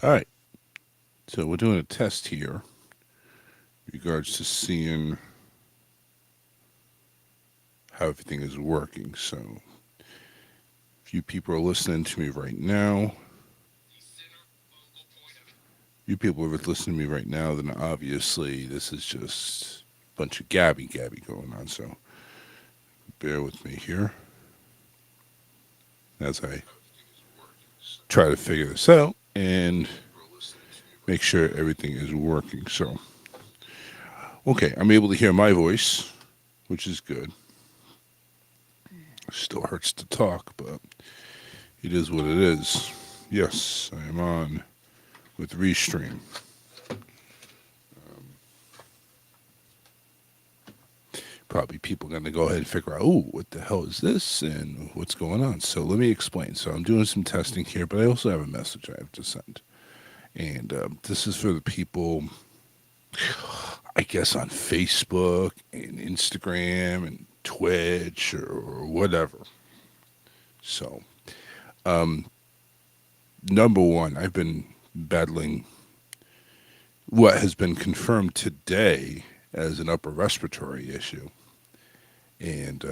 All right. So we're doing a test here in regards to seeing how everything is working. So if you people are listening to me right now, you people are listening to me right now, then obviously this is just a bunch of gabby going on. So bear with me here as I try to figure this out and make sure everything is working. So, okay, I'm able to hear my voice, which is good. Still hurts to talk, but it is what it is. Yes, I am on with Restream. Probably people going to go ahead and figure out, oh, what the hell is this and what's going on. So let me explain. So I'm doing some testing here, but I also have a message I have to send. And this is for the people, I guess, on Facebook and Instagram and Twitch or whatever. So, number one, I've been battling what has been confirmed today as an upper respiratory issue, and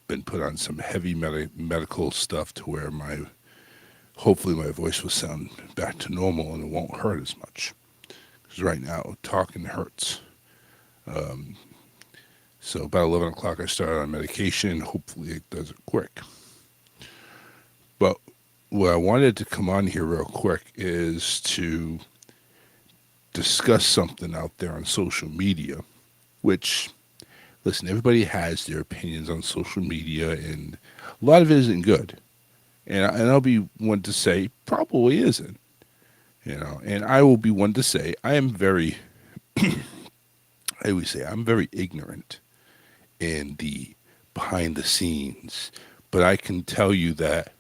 been put on some heavy medical stuff to where my hopefully my voice will sound back to normal and it won't hurt as much. Because right now talking hurts. Um, so about 11 o'clock, I started on medication. Hopefully, it does it quick. But what I wanted to come on here real quick is to discuss something out there on social media, which, listen, everybody has their opinions on social media, and a lot of it isn't good. And I'll be one to say probably isn't, and I will be one to say I am very, I always say I'm very ignorant in the behind the scenes, but I can tell you that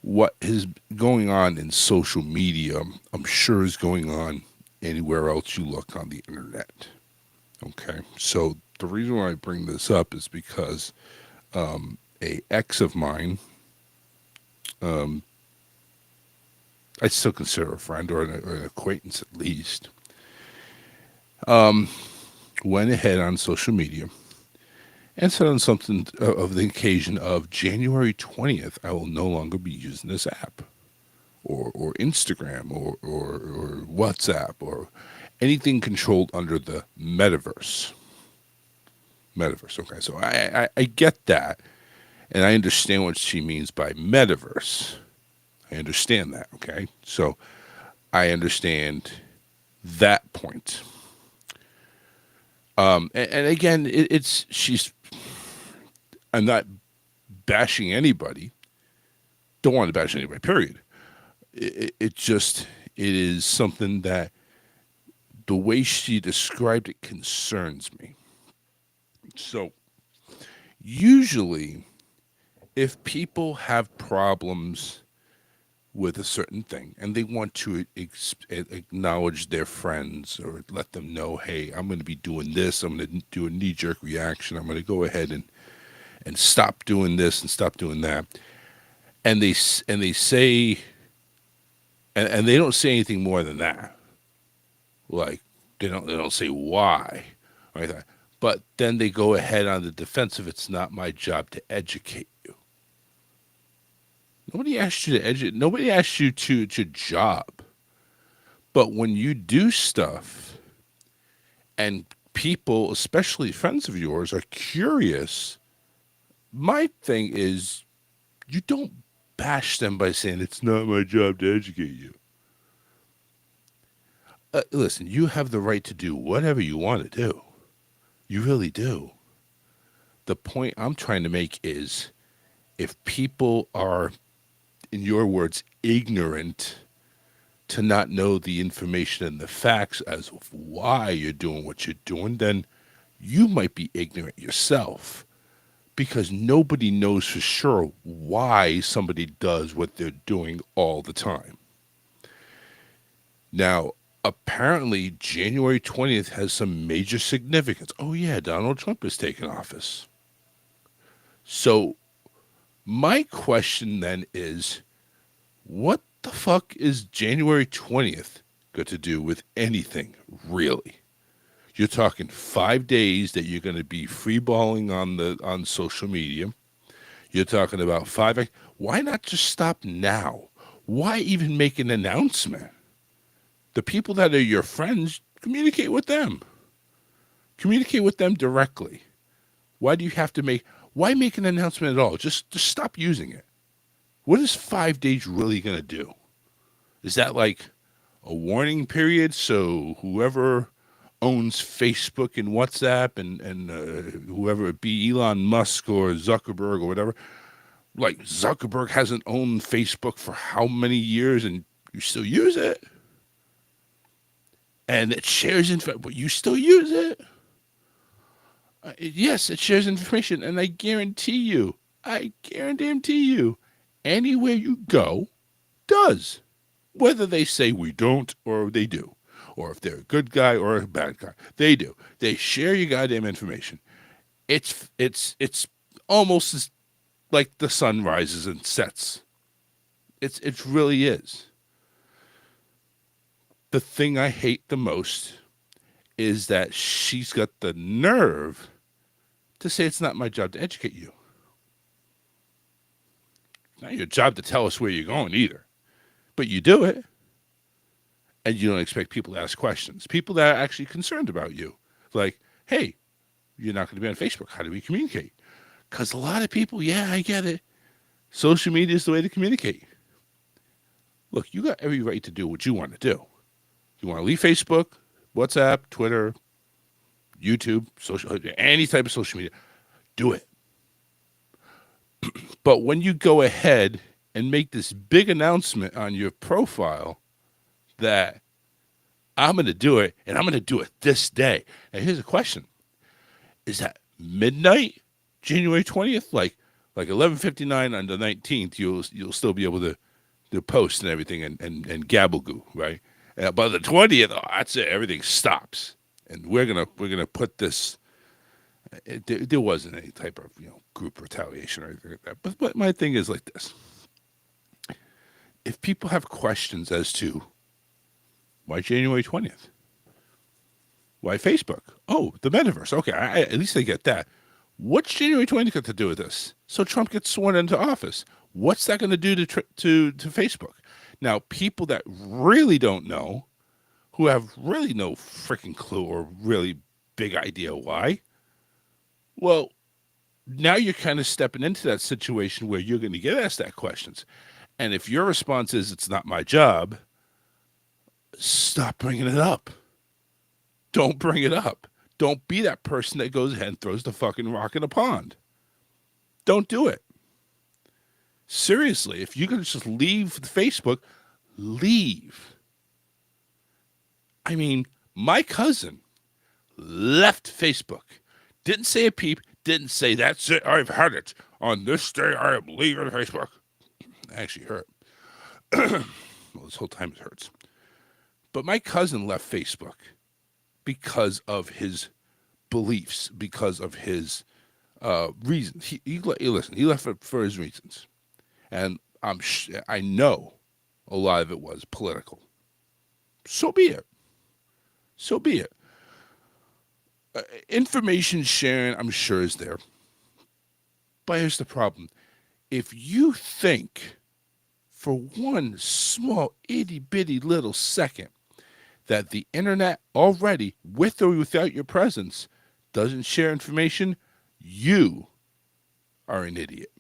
what is going on in social media, I'm sure is going on anywhere else you look on the internet. Okay, so the reason why I bring this up is because a ex of mine, um, I still consider a friend or an acquaintance at least, um, went ahead on social media and said on something of the occasion of January 20th, I will no longer be using this app or Instagram or WhatsApp or anything controlled under the metaverse. Metaverse. Okay, so I get that, and I understand what she means by metaverse. I understand that. Okay, so I understand that point. And again, it's she's. I'm not bashing anybody. Don't want to bash anybody. Period. It just it is something that the way she described it concerns me. So usually, if people have problems with a certain thing and they want to acknowledge their friends or let them know, hey, I'm going to be doing this, I'm going to do a knee jerk reaction, I'm going to go ahead and stop doing this and stop doing that, and they say and they don't say anything more than that, like they don't say why or anything. But then they go ahead on the defensive. It's not my job to educate you. Nobody asked you to educate. Nobody asked you to job. But when you do stuff and people, especially friends of yours, are curious, my thing is you don't bash them by saying it's not my job to educate you. Listen, you have the right to do whatever you want to do. You really do. The point I'm trying to make is if people are, in your words, ignorant to not know the information and the facts as of why you're doing what you're doing, then you might be ignorant yourself because nobody knows for sure why somebody does what they're doing all the time. Now, apparently, January 20th has some major significance. Oh, yeah, Donald Trump has taken office. So, my question then is what The fuck is January 20th got to do with anything, really? You're talking 5 days that you're going to be freeballing on social media. You're talking about five. Why not just stop now? Why even make an announcement? The people that are your friends, communicate with them. Communicate with them directly. Why do you have to why make an announcement at all? Just stop using it. What is 5 days really going to do? Is that like a warning period so whoever owns Facebook and WhatsApp and whoever it be, Elon Musk or Zuckerberg or whatever, like Zuckerberg hasn't owned Facebook for how many years and you still use it? And it shares info, but you still use it? Yes, it shares information, and I guarantee you, anywhere you go does. Whether they say we don't or they do, or if they're a good guy or a bad guy, they do. They share your goddamn information. It's almost as like the sun rises and sets. It really is. The thing I hate the most is that she's got the nerve to say it's not my job to educate you. Not your job to tell us where you're going either. But you do it. And you don't expect people to ask questions. People that are actually concerned about you. Like, hey, you're not going to be on Facebook. How do we communicate? Because a lot of people, yeah, I get it. Social media is the way to communicate. Look, you got every right to do what you want to do. You want to leave Facebook, WhatsApp, Twitter, YouTube, any type of social media, do it. But when you go ahead and make this big announcement on your profile that I'm going to do it and I'm going to do it this day. And here's a question. Is that midnight, January 20th? Like 11:59 on the 19th, you'll still be able to post and everything and gabble-goo, right? By the 20th, that's it. Everything stops. And we're gonna put this. There wasn't any type of group retaliation or anything like that. But my thing is like this: if people have questions as to why January 20th, why Facebook, oh, the metaverse, okay, at least I get that. What's January 20th got to do with this? So Trump gets sworn into office. What's that going to do to Facebook? Now, people that really don't know, who have really no freaking clue or really big idea why, well, now you're kind of stepping into that situation where you're going to get asked that questions. And if your response is, it's not my job, stop bringing it up. Don't bring it up. Don't be that person that goes ahead and throws the fucking rock in a pond. Don't do it. Seriously, if you're going to just leave Facebook, leave. I mean, my cousin left Facebook. Didn't say a peep. Didn't say, that's it, I've had it. On this day, I am leaving Facebook. It actually hurt. Well, this whole time it hurts. But my cousin left Facebook because of his beliefs, because of his reasons. He left for his reasons. And I know a lot of it was political. So be it. So be it. Information sharing, I'm sure, is there. But here's the problem. If you think for one small itty-bitty little second that the internet already, with or without your presence, doesn't share information, you are an idiot.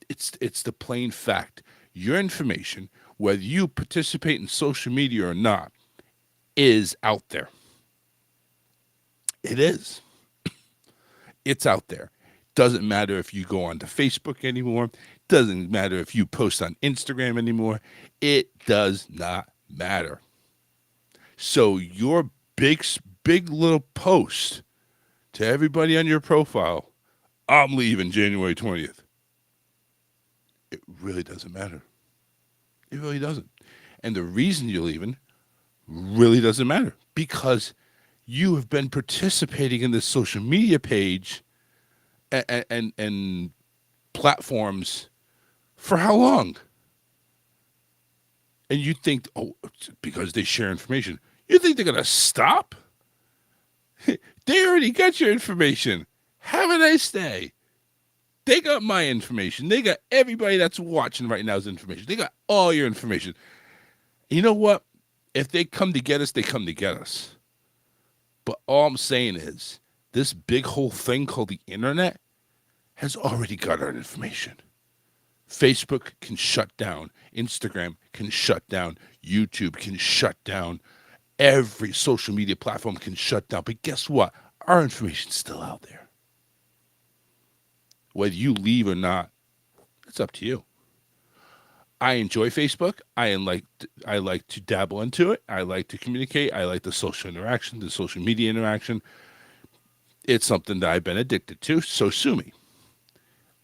It's the plain fact. Your information, whether you participate in social media or not, is out there. It is. It's out there. Doesn't matter if you go onto Facebook anymore. Doesn't matter if you post on Instagram anymore. It does not matter. So your big little post to everybody on your profile, I'm leaving January 20th. It really doesn't matter. It really doesn't. And the reason you're leaving really doesn't matter because you have been participating in this social media page and platforms For how long? And you think, oh, because they share information, you think they're going to stop? They already got your information. Have a nice day. They got my information. They got everybody that's watching right now's information. They got all your information. You know what? If they come to get us, they come to get us. But all I'm saying is, this big whole thing called the internet has already got our information. Facebook can shut down. Instagram can shut down. YouTube can shut down. Every social media platform can shut down. But guess what? Our information's still out there. Whether you leave or not, it's up to you. I enjoy Facebook. I like to dabble into it. I like to communicate. I like the social interaction, the social media interaction. It's something that I've been addicted to, so sue me.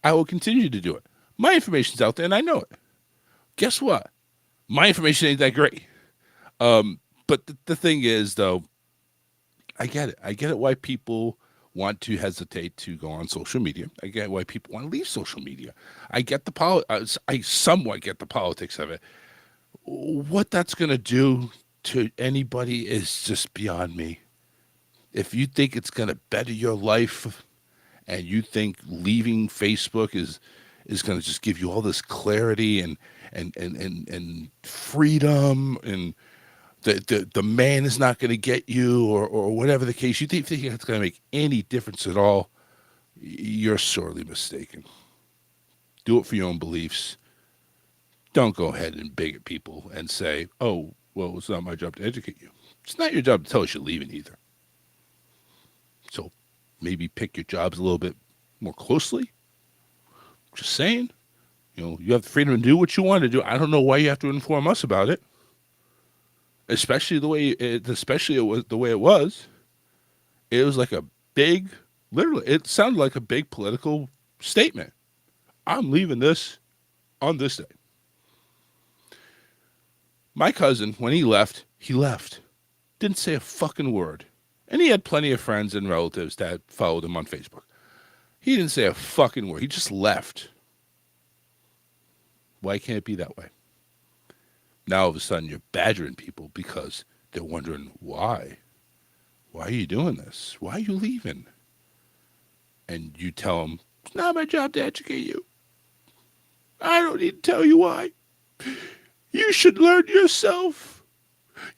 I will continue to do it. My information's out there, and I know it. Guess what? My information ain't that great. But the thing is, though, I get it. I get it why people want to hesitate to go on social media. I get why people want to leave social media. I get I somewhat get the politics of it. What that's going to do to anybody is just beyond me. If you think it's going to better your life and you think leaving Facebook is going to just give you all this clarity and freedom and the man is not going to get you or whatever the case, you think it's going to make any difference at all, you're sorely mistaken. Do it for your own beliefs. Don't go ahead and bigot people and say, oh, well, it's not my job to educate you. It's not your job to tell us you're leaving either. So maybe pick your jobs a little bit more closely. Just saying. You have the freedom to do what you want to do. I don't know why you have to inform us about it. Especially the way it was. It was like a big, literally, it sounded like a big political statement. I'm leaving this on this day. My cousin, when he left. Didn't say a fucking word. And he had plenty of friends and relatives that followed him on Facebook. He didn't say a fucking word. He just left. Why can't it be that way? Now all of a sudden you're badgering people because they're wondering why. Why are you doing this? Why are you leaving? And you tell them, it's not my job to educate you. I don't need to tell you why. You should learn yourself.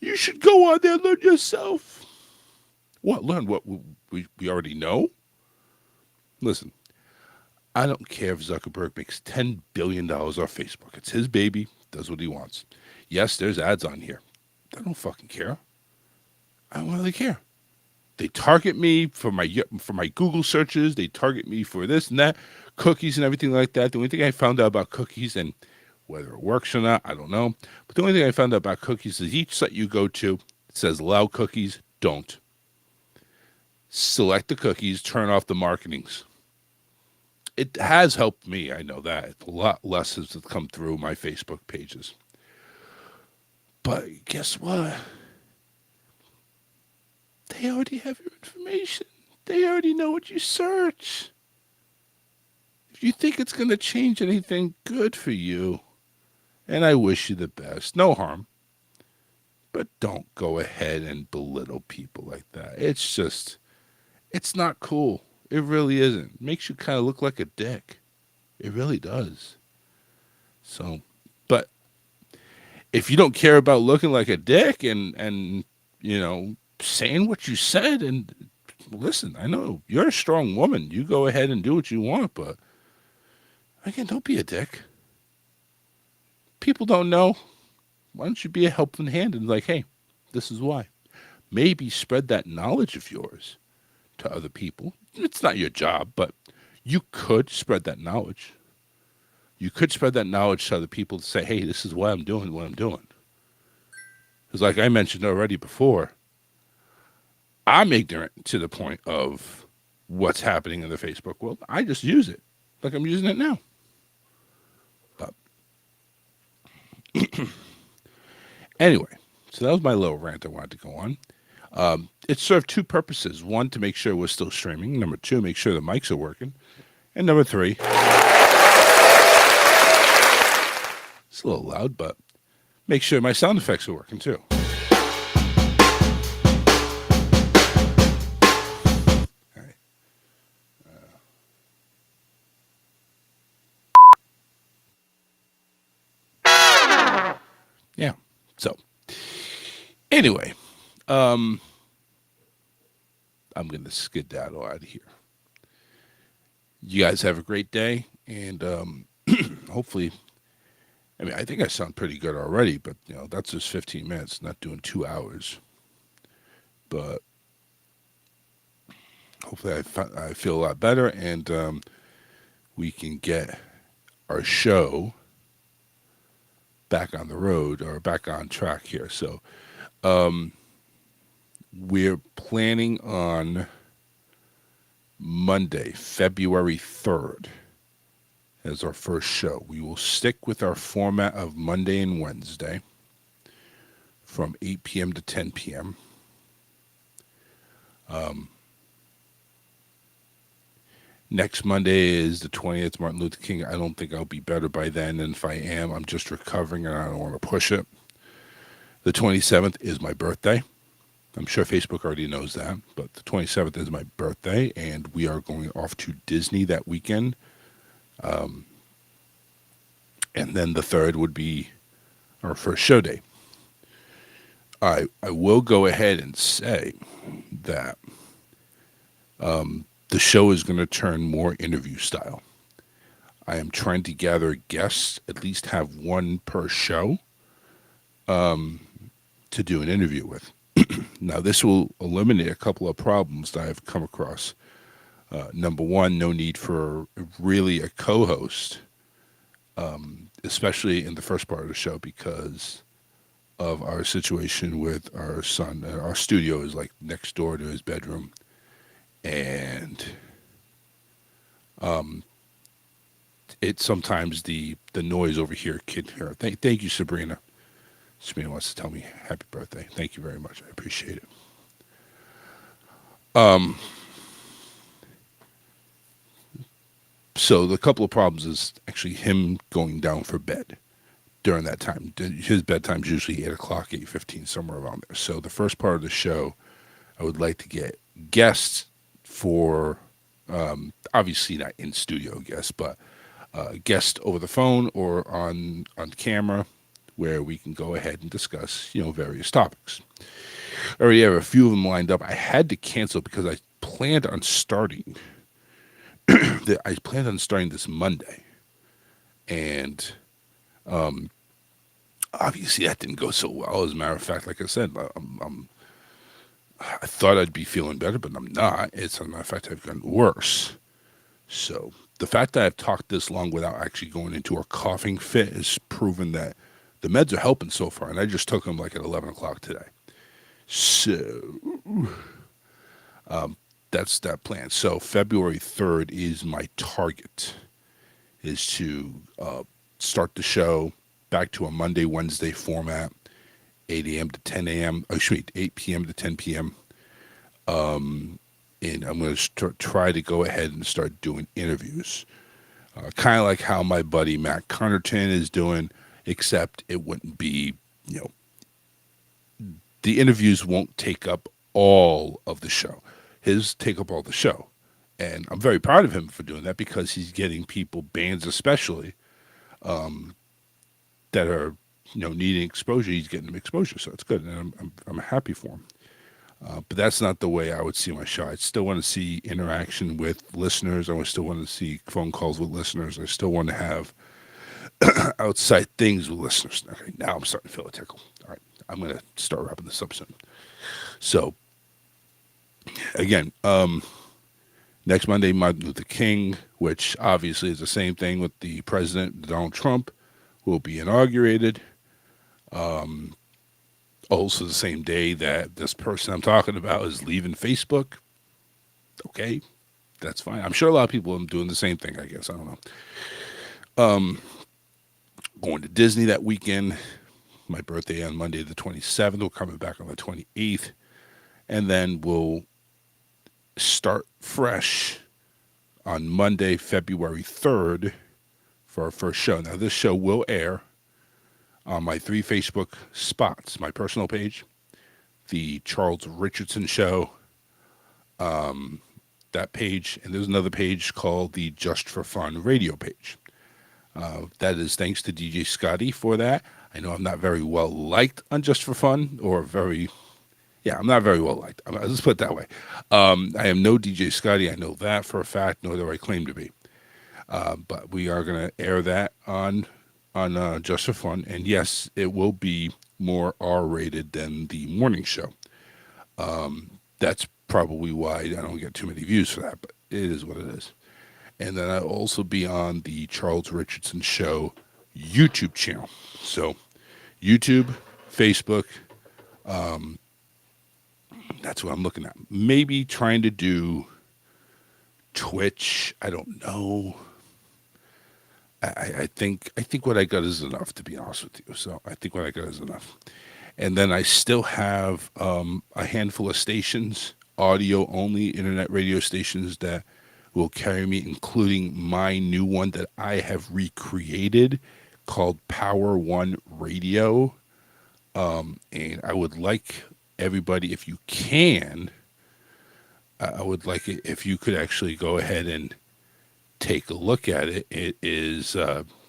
You should go on there and learn yourself. What? Learn what we already know? Listen, I don't care if Zuckerberg makes $10 billion off Facebook. It's his baby. Does what he wants. Yes, there's ads on here. I don't fucking care. I don't really care. They target me for my Google searches. They target me for this and that, cookies and everything like that. The only thing I found out about cookies, and whether it works or not, I don't know. But the only thing I found out about cookies is each site you go to, it says allow cookies, don't. Select the cookies, turn off the marketings. It has helped me, I know that. A lot less has come through my Facebook pages. But guess what? They already have your information. They already know what you search. If you think it's going to change anything, good for you. And I wish you the best. No harm. But don't go ahead and belittle people like that. It's not cool. It really isn't. It makes you kind of look like a dick. It really does. So, but if you don't care about looking like a dick and saying what you said, and listen, I know you're a strong woman. You go ahead and do what you want, but again, don't be a dick. People don't know. Why don't you be a helping hand and like, hey, this is why. Maybe spread that knowledge of yours to other people. It's not your job, but you could spread that knowledge. You could spread that knowledge to other people to say, hey, this is why I'm doing what I'm doing. Because like I mentioned already before, I'm ignorant to the point of what's happening in the Facebook world. I just use it like I'm using it now. But anyway, so that was my little rant I wanted to go on. It served two purposes. One, to make sure we're still streaming. Number two, make sure the mics are working. And number three, It's a little loud, but make sure my sound effects are working too. All right. Yeah. So anyway, um, I'm gonna skedaddle out of here. You guys have a great day, and hopefully, I mean, I think I sound pretty good already, but that's just 15 minutes, not doing 2 hours. But hopefully, I feel a lot better, and we can get our show back on the road or back on track here. So um, we're planning on Monday, February 3rd, as our first show. We will stick with our format of Monday and Wednesday from 8 p.m. to 10 p.m. Next Monday is the 20th, Martin Luther King. I don't think I'll be better by then. And if I am, I'm just recovering and I don't want to push it. The 27th is my birthday. I'm sure Facebook already knows that, but the 27th is my birthday, and we are going off to Disney that weekend. And then the 3rd would be our first show day. I will go ahead and say that the show is going to turn more interview style. I am trying to gather guests, at least have one per show, to do an interview with. Now, this will eliminate a couple of problems that I've come across. Number one, no need for really a co-host, especially in the first part of the show because of our situation with our son. Our studio is like next door to his bedroom, and it's sometimes the noise over here can hear. Thank you, Sabrina. Sabrina wants to tell me happy birthday. Thank you very much. I appreciate it. So the couple of problems is actually him going down for bed during that time. His bedtime's usually 8 o'clock, 8:15, somewhere around there. So the first part of the show, I would like to get guests for, obviously not in studio guests, but guests over the phone or on camera, where we can go ahead and discuss, various topics. I already have a few of them lined up. I had to cancel because I planned on starting. I planned on starting this Monday, and obviously that didn't go so well. As a matter of fact, like I said, I thought I'd be feeling better, but I'm not. As a matter of fact, I've gotten worse. So the fact that I've talked this long without actually going into a coughing fit has proven that the meds are helping so far, and I just took them like at 11 o'clock today. So that's that plan. So February 3rd is my target, is to start the show back to a Monday, Wednesday format, 8 a.m. to 10 a.m. Oh, excuse me, 8 p.m. to 10 p.m. And I'm going to try to go ahead and start doing interviews. Kind of like how my buddy Matt Connerton is doing, except it wouldn't be, the interviews won't take up all of the show. His take up all the show. And I'm very proud of him for doing that because he's getting people, bands especially, that are, needing exposure. He's getting them exposure, so it's good. And I'm happy for him. But that's not the way I would see my show. I still want to see interaction with listeners. I still want to see phone calls with listeners. I still want to have outside things with listeners. Okay, now I'm starting to feel a tickle. All right, I'm going to start wrapping this up soon. So, again, next Monday, Martin Luther King, which obviously is the same thing with the president, Donald Trump, will be inaugurated. Also the same day that this person I'm talking about is leaving Facebook. Okay, that's fine. I'm sure a lot of people are doing the same thing, I guess. I don't know. Going to Disney that weekend. My birthday on Monday the 27th. We're coming back on the 28th. And then we'll start fresh on Monday, February 3rd for our first show. Now, this show will air on my 3 Facebook spots: my personal page, the Charles Richardson Show, that page, and there's another page called the Just for Fun radio page. That is thanks to DJ Scotty for that. I know I'm not very well liked on Just for Fun, or very, yeah, I'm not very well liked. Let's put it that way. I am no DJ Scotty. I know that for a fact, nor do I claim to be. But we are going to air that on Just for Fun, and yes, it will be more R-rated than the morning show. That's probably why I don't get too many views for that, but it is what it is. And then I'll also be on the Charles Richardson Show YouTube channel. So YouTube, Facebook, that's what I'm looking at. Maybe trying to do Twitch. I don't know. I think what I got is enough, to be honest with you. So I think what I got is enough. And then I still have a handful of stations, audio only, internet radio stations that will carry me, including my new one that I have recreated called Power One Radio. And I would like everybody, if you can, I would like it if you could actually go ahead and take a look at it. It is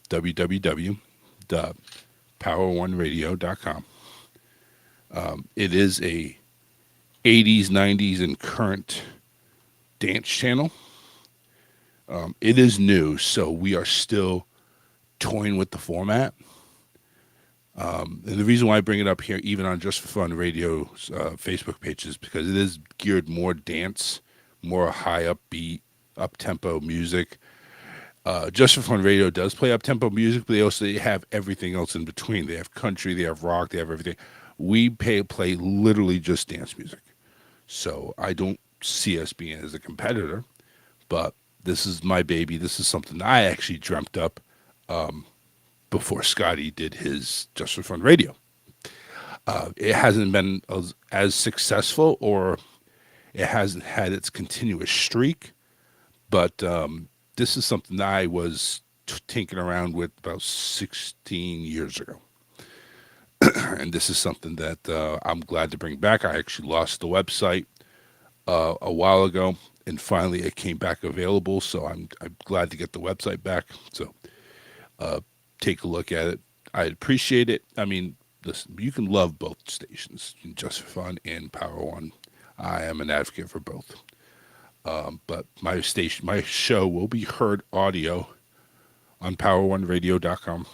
www.power1radio.com. It is a 80s, 90s, and current dance channel. It is new, so we are still toying with the format. And the reason why I bring it up here, even on Just for Fun Radio's Facebook page, is because it is geared more dance, more high upbeat, up-tempo music. Just for Fun Radio does play up-tempo music, but they have everything else in between. They have country, they have rock, they have everything. We play literally just dance music. So I don't see us being as a competitor, but this is my baby. This is something I actually dreamt up before Scotty did his Just for Fun Radio. It hasn't been as successful, or it hasn't had its continuous streak, but this is something that I was tinkering around with about 16 years ago. And this is something that I'm glad to bring back. I actually lost the website a while ago, and finally it came back available, so I'm glad to get the website back. So take a look at it. I'd appreciate it. I mean, listen, you can love both stations, Just for Fun and Power One. I am an advocate for both. But my show will be heard audio on power1radio.com.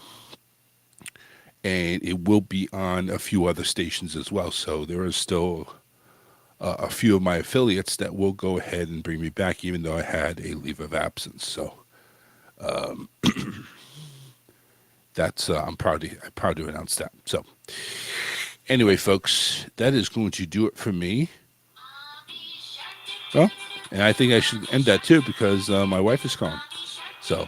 And it will be on a few other stations as well. So there is still a few of my affiliates that will go ahead and bring me back, even though I had a leave of absence. So that's I'm proud to announce that. So anyway, folks, that is going to do it for me. Well, and I think I should end that too, because my wife is calling. So